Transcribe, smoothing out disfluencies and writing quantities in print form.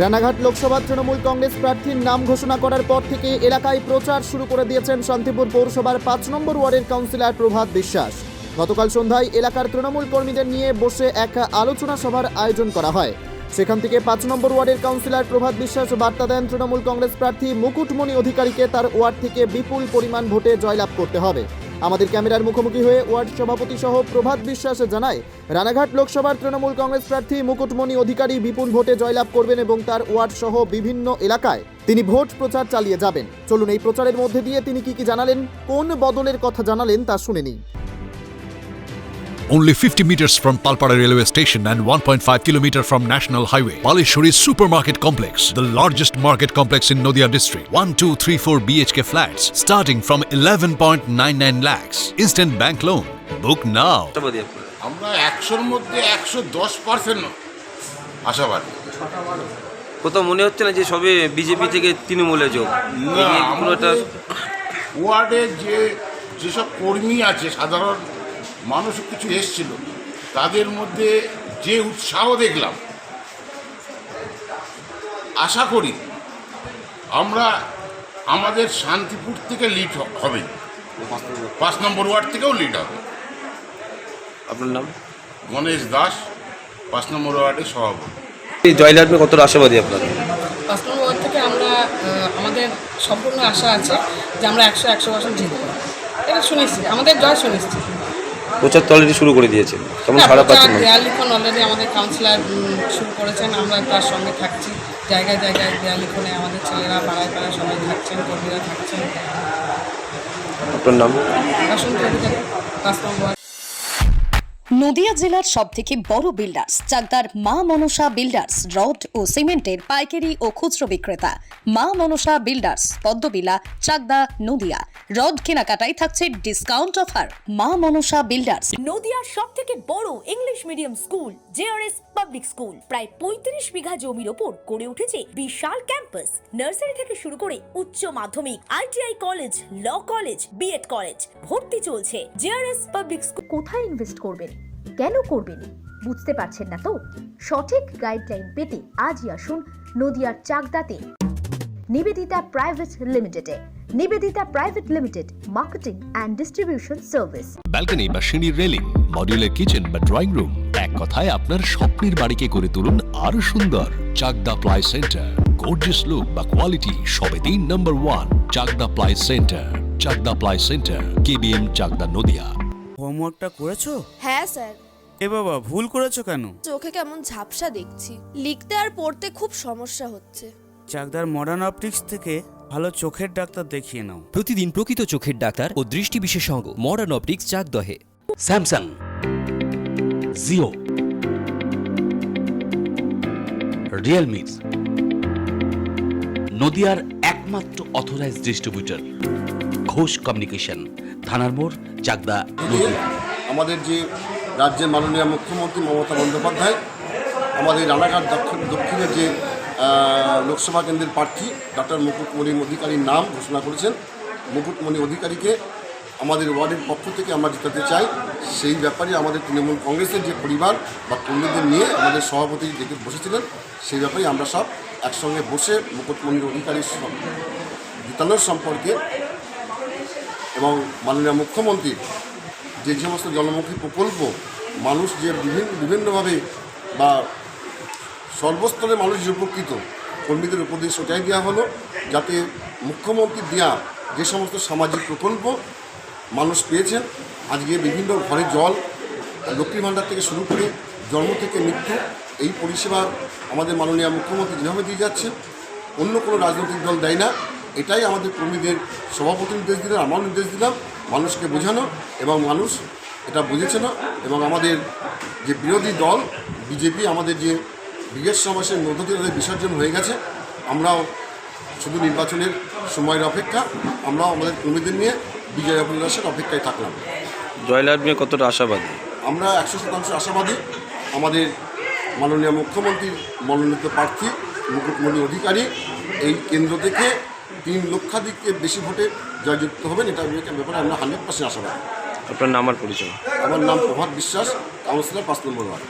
রানাঘাট লোকসভা তৃণমূল কংগ্রেস প্রার্থীর নাম ঘোষণা করার পর থেকে এলাকায় প্রচার শুরু করে দিয়েছেন শান্তিপুর পৌরসভার ৫ নম্বর ওয়ার্ডের কাউন্সিলর প্রভাত বিশ্বাস। গতকাল সন্ধ্যায় এলাকার তৃণমূল কর্মীদের নিয়ে বসে এক আলোচনা সভার আয়োজন করা হয়। সেখান থেকে ৫ নম্বর ওয়ার্ডের কাউন্সিলর প্রভাত বিশ্বাস বার্তা দেন তৃণমূল কংগ্রেস প্রার্থী মুকুটমণি অধিকারীকে তার ওয়ার্ড থেকে বিপুল পরিমাণ ভোটে জয়লাভ করতে হবে। আমাদের ক্যামেরার মুখোমুখি হয়ে ওয়ার্ড সভাপতি সহ প্রভাত বিশ্বাস জানায়, রানাঘাট লোকসভার তৃণমূল কংগ্রেস প্রার্থী মুকুটমণি অধিকারী বিপুল ভোটে জয়লাভ করবেন এবং তার ওয়ার্ড সহ বিভিন্ন এলাকায় তিনি ভোট প্রচার চালিয়ে যাবেন। চলুন এই প্রচারের মধ্যে দিয়ে তিনি কি জানালেন, কোন বদলের কথা জানালেন তা শুনে নিই। Only 50 meters from Palpara railway station and 1.5 kilometer from National Highway, Palishuri Supermarket Complex, the largest market complex in Nadia district. 1, 2, 3, 4 BHK flats starting from 11.99 lakhs. Instant bank loan. Book now. আমরা 100-র মধ্যে 110% আশাবাদী। কোথাও মনে হচ্ছে না যে সবে BJP থেকে তৃণমূলে যোগ? ওয়ার্ডে যেসব কর্মী আছে, সাধারণ মানুষ কিছু এসছিল, তাদের মধ্যে যে উৎসাহ দেখলাম, আশা করি আমরা আমাদের শান্তিপুর থেকে লিড হবে, ৫ নম্বর ওয়ার্ড থেকেও লিড হবে। আপনার নাম? গণেশ দাস, ৫ নম্বর ওয়ার্ডের সভাপতি। এই জয়লাভে কতটা আশাবাদী আপনারা? ৫ নম্বর ওয়ার্ড থেকে আমরা আমাদের সম্পূর্ণ আশা আছে যে আমরা 100% জিতব। এটা শুনেছি, আমাদের জয় শুনেছি। প্রচার তো অলরেডি শুরু করে দিয়েছেন, কেমন সাড়া পাচ্ছেন? দেয়াল লিখন অলরেডি আমাদের কাউন্সিলর শুরু করেছেন, আমরা তার সঙ্গে থাকছি। জায়গায় জায়গায় দেয়াল লিখনে আমাদের ছেলেরা পাড়ায় পাড়ায় সবাই থাকছেন, কর্মীরা থাকছেন। আপনার নাম? বাসন্তী অধিকারী, ৫ নম্বর ওয়ার্ড। নদিয়া জেলার সবথেকে বড় বিল্ডার্স চাকদার মা মনসা বিল্ডার্স, রড ও সিমেন্টের পাইকারি ও খুচরো বিক্রেতা। মা মনসা বিল্ডার্স, পদ্মবিলা, চাকদা, নদিয়া। রড কেনাকাটায় থাকছে ডিসকাউন্ট অফার। মা মনসা বিল্ডার্স। নদিয়ার সবথেকে বড় English medium school JRS public school, প্রায় ৩৫ বিঘা জমির ওপর গড়ে উঠেছে বিশাল ক্যাম্পাস। নার্সারি থেকে শুরু করে উচ্চ মাধ্যমিক, ITI college, law college, BEd college, ভর্তি চলছে। JRS public school. কোথায় ইনভেস্ট করবেন, কেন করবেন, বুঝতে পারছেন না তো? সঠিক গাইডলাইন পেতে আজই আসুন নদিয়ার চাকদাতে নিবেদিতা প্রাইভেট লিমিটেডে। Nivedita private limited, marketing and distribution service. Balcony বা সিঁড়ির রেলিং, মডিউলার কিচেন বা ড্রয়িং রুম, এক কথায় আপনার স্বপ্নের বাড়িকে করে তুলুন আরো সুন্দর। Chakdah ply centre, gorgeous look বা কোয়ালিটি সবেতেই number 1। Chakdah ply centre, Chakdah ply centre, KBM, Chakdah, Nadia. হোমওয়ার্কটা করেছো? হ্যাঁ স্যার। এ বাবা, ভুল করেছো কেন? চোখে কেমন ঝাপসা দেখছি, লিখতে আর পড়তে খুব সমস্যা হচ্ছে। চাকদার মডার্ন অপটিক্স থেকে ভালো চোখের ডাক্তার দেখিয়ে নাও। প্রতিদিন প্রকৃত চোখের ডাক্তার ও দৃষ্টি বিশেষজ্ঞ মডার্ন অপটিক্স চাকদহে। স্যামসাং, জিও, রিয়েলমি, নদিয়ার একমাত্র অথরাইজড ডিস্ট্রিবিউটর ঘোষ কমিউনিকেশন, থানার মোড়, চাকদা, নদিয়া। আমাদের যে রাজ্যের মাননীয় মুখ্যমন্ত্রী মমতা বন্দ্যোপাধ্যায় আমাদের রানাঘাট দক্ষিণের যে লোকসভা কেন্দ্রের প্রার্থী ডক্টর মুকুটমণি অধিকারীর নাম ঘোষণা করেছেন। মুকুটমণি অধিকারীকে আমাদের ওয়ার্ডের পক্ষ থেকে আমরা জিতাতে চাই। সেই ব্যাপারে আমাদের তৃণমূল কংগ্রেসের যে পরিবার বা কর্মীদের নিয়ে আমাদের সভাপতি ডেকে বসেছিলেন, সেই ব্যাপারে আমরা সব একসঙ্গে বসে মুকুটমণি অধিকারীর জিতানোর সম্পর্কে এবং মাননীয় মুখ্যমন্ত্রীর যে সমস্ত জনমুখী প্রকল্প মানুষ যে বিভিন্নভাবে বা সর্বস্তরে মানুষ যে উপকৃত, কর্মীদের উপদেশ ওটাই দেওয়া হলো, যাতে মুখ্যমন্ত্রী দেওয়া যে সমস্ত সামাজিক প্রকল্প মানুষ পেয়েছেন, আজকে বিভিন্ন ঘরে জল, লক্ষ্মী ভাণ্ডার থেকে শুরু করে জন্ম থেকে মৃত্যু, এই পরিষেবা আমাদের মাননীয় মুখ্যমন্ত্রী যেভাবে দিয়ে যাচ্ছেন, অন্য কোনো রাজনৈতিক দল দেয় না। এটাই আমাদের কর্মীদের সভাপতি নির্দেশ দিলেন, আমার নির্দেশ দিলাম মানুষকে বোঝানো, এবং মানুষ এটা বুঝেছে না। এবং আমাদের যে বিরোধী দল বিজেপি, আমাদের যে ব্রিগেড সমাবেশের মধ্য দিয়ে তাদের বিসর্জন হয়ে গেছে। আমরাও শুধু নির্বাচনের সময়ের অপেক্ষা, আমরাও আমাদের কর্মীদের নিয়ে বিজয় অভিলাষের অপেক্ষায় থাকলাম। জয়লাভ নিয়ে কতটা আশাবাদী? আমরা 100% আশাবাদী। আমাদের মাননীয় মুখ্যমন্ত্রীর মনোনীত প্রার্থী মুকুটমণি অধিকারী এই কেন্দ্র থেকে 3 লক্ষাধিকের বেশি ভোটে জয়যুক্ত হবেন, এটা ব্যাপারে আমরা 100% আশাবাদী। আপনার নাম আর পরিচয়? আমার নাম প্রভাত বিশ্বাস, কাউন্সিলর ৫ নম্বর ওয়ার্ড।